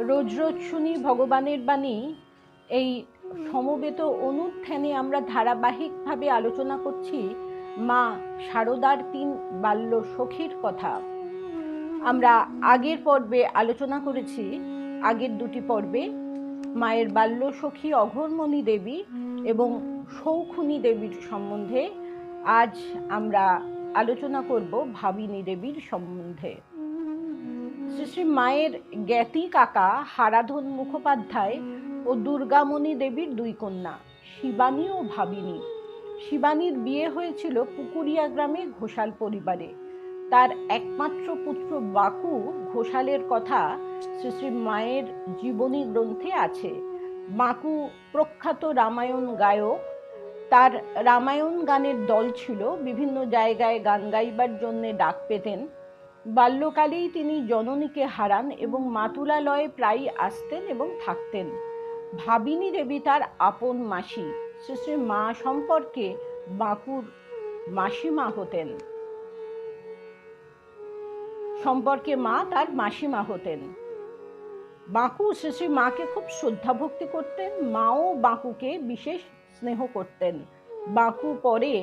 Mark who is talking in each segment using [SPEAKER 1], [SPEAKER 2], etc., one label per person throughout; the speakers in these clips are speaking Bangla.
[SPEAKER 1] রোজ রোজ শুনি ভগবানের বাণী। এই সমবেত অনুধ্যানে আমরা ধারাবাহিকভাবে আলোচনা করছি মা শারদার ৩ বাল্য সখীর কথা। আমরা আগের পর্বে আলোচনা করেছি, আগের ২টি পর্বে মায়ের বাল্য সখী অঘোরমণি দেবী এবং শৌখুনি দেবীর সম্বন্ধে। আজ আমরা আলোচনা করব ভাবিনী দেবীর সম্বন্ধে। শ্রী শ্রী মায়ের জ্ঞাতি কাকা হারাধন মুখোপাধ্যায় ও দুর্গামণি দেবীর ২ কন্যা শিবানী ও ভাবিনী। শিবানীর বিয়ে হয়েছিল পুকুরিয়া গ্রামে ঘোষাল পরিবারে। তার একমাত্র পুত্র বাকু ঘোষালের কথা শ্রী শ্রী মায়ের জীবনী গ্রন্থে আছে। বাকু প্রখ্যাত রামায়ণ গায়ক। তার রামায়ণ গানের দল ছিল, বিভিন্ন জায়গায় গান গাইবার জন্যে ডাক পেতেন। বাল্যকালেই তিনি জননীকে হারান এবং মাতুলালয়ে প্রায়ই আসতেন এবং থাকতেন। ভাবিনী দেবী তার আপন মাসি। শ্রী শ্রী মা সম্পর্কে বাঁকুর মাসিমা হতেন। বাঁকু শ্রী শ্রী মাকে খুব শ্রদ্ধা ভক্তি করতেন। মাও বাঁকুকে বিশেষ স্নেহ করতেন। বাঁকু পরে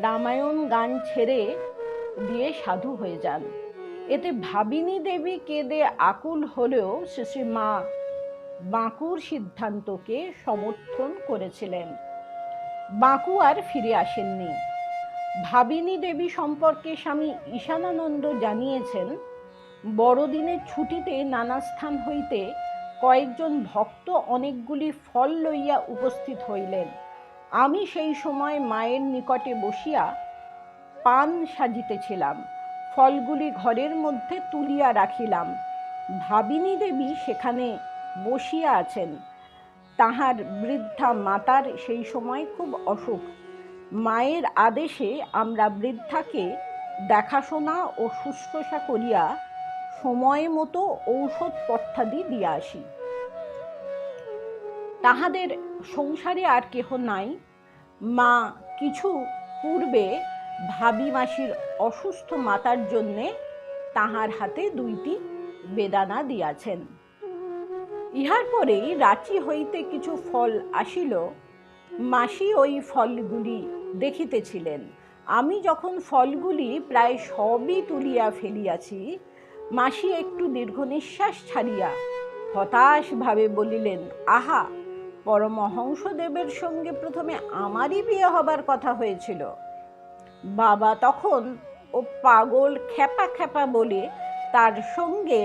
[SPEAKER 1] রামায়ণ গান ছেড়ে দিয়ে সাধু হয়ে যান। এতে ভাবিনী দেবী কেঁদে আকুল হলেও শ্রী শ্রী মা বাঁকুর সিদ্ধান্তকে সমর্থন করেছিলেন। বাঁকু আর ফিরে আসেননি। ভাবিনী দেবী সম্পর্কে স্বামী ঈশানানন্দ জানিয়েছেন, বড়দিনের ছুটিতে নানা স্থান হইতে কয়েকজন ভক্ত অনেকগুলি ফল লইয়া উপস্থিত হইলেন। আমি সেই সময় মায়ের নিকটে বসিয়া পান সাজিতেছিলাম। ফলগুলি ঘরের মধ্যে তুলিয়া রাখিলাম। ভাবিনী দেবী সেখানে বসিয়া আছেন। তাহার বৃদ্ধা মাতার সেই সময় খুব অসুখ। মায়ের আদেশে আমরা বৃদ্ধাকে দেখাশোনা ও শুশ্রূষা করিয়া সময় মতো ঔষধ পথ্যাদি দিয়া আসি। তাহাদের সংসারে আর কেহ নাই। মা কিছু পূর্বে ভাবি মাসির অসুস্থ মাতার জন্যে তাহার হাতে ২টি বেদানা দিয়াছেন। ইহার পরেই রাঁচি হইতে কিছু ফল আসিল। মাসি ওই ফলগুলি দেখিতেছিলেন। আমি যখন ফলগুলি প্রায় সবই তুলিয়া ফেলিয়াছি, মাসি একটু দীর্ঘ নিঃশ্বাস ছাড়িয়া হতাশ ভাবে বলিলেন, আহা, পরমহংসদেবের সঙ্গে প্রথমে আমারই বিয়ে হবার কথা হয়েছিল। বাবা তখন ও পাগল খ্যাপা খ্যাপা বলে তার সঙ্গে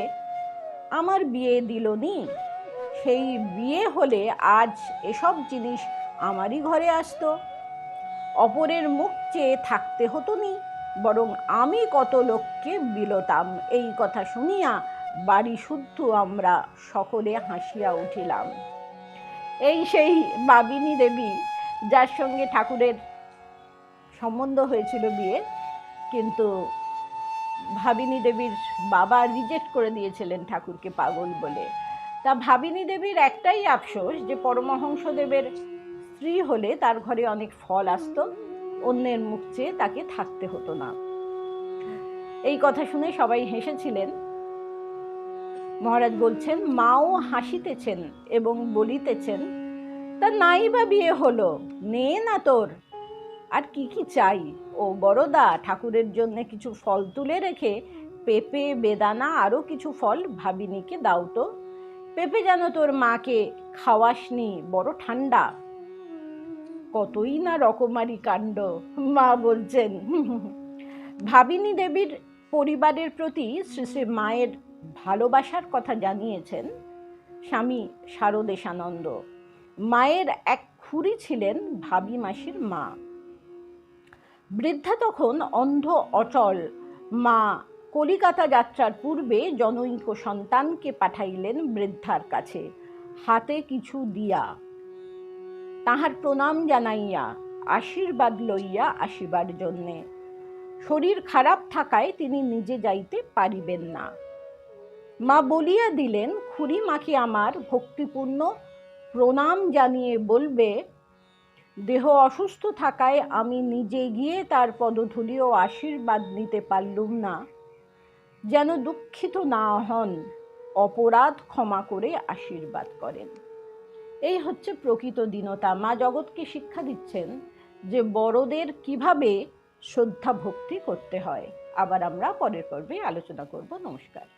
[SPEAKER 1] আমার বিয়ে দিলনি। সেই বিয়ে হলে আজ এসব জিনিস আমারই ঘরে আসতো। অপরের মুখ চেয়ে থাকতে হতো নি, বরং আমি কত লোককে বিলতাম। এই কথা শুনিয়া বাড়ি শুদ্ধ আমরা সকলে হাসিয়া উঠিলাম। এই সেই ভাবিনী দেবী যার সঙ্গে ঠাকুরের সম্বন্ধ হয়েছিল বিয়ে, কিন্তু ভাবিনী দেবীর বাবা রিজেক্ট করে দিয়েছিলেন ঠাকুরকে পাগল বলে। তা ভাবিনী দেবীর একটাই আফসোস যে পরমহংসদেবের স্ত্রী হলে তার ঘরে অনেক ফল আসতো, অন্যের মুখ চেয়ে তাকে থাকতে হতো না। এই কথা শুনে সবাই হেসেছিলেন। মহারাজ বলছেন, মাও হাসিতেছেন এবং বলিতেছেন, তা নাই বা বিয়ে হলো, নে না তোর আর কি কি চাই। ও বড়দা, ঠাকুরের জন্য কিছু ফল তুলে রেখে পেঁপে, বেদানা আরো কিছু ফল ভাবিনীকে দাও তো। পেঁপে যেন তোর মাকে খাওয়াসনি, বড় ঠান্ডা। কতই না রকমারি কাণ্ড। মা বলছেন, ভাবিনী দেবীর পরিবারের প্রতি শ্রী শ্রী মায়ের ভালোবাসার কথা জানিয়েছেন স্বামী শারদেশানন্দ। মায়ের এক খুড়ি ছিলেন ভাবি মাসির মা। বৃদ্ধা তখন অন্ধ অচল। মা কলিকাতা যাত্রার পূর্বে জনৈক সন্তানকে পাঠাইলেন বৃদ্ধার কাছে, হাতে কিছু দিয়া, তাহার প্রণাম জানাইয়া আশীর্বাদ লইয়া আসিবার জন্যে। শরীর খারাপ থাকায় তিনি নিজে যাইতে পারিবেন না। মা বলিয়া দিলেন, খুড়ি মাকে আমার ভক্তিপূর্ণ প্রণাম জানিয়ে বলবে, দেহ অসুস্থ থাকায় আমি নিজে গিয়ে তার পদধূলি ও আশীর্বাদ নিতে পারলুম না, যেন দুঃখিত না হন। অপরাধ ক্ষমা করে আশীর্বাদ করেন। এই হচ্ছে প্রকৃত দীনতা। মা জগৎকে শিক্ষা দিচ্ছেন যে বড়দের কিভাবে শ্রদ্ধা ভক্তি করতে হয়। আবার আমরা পরের পর্বে আলোচনা করব। নমস্কার।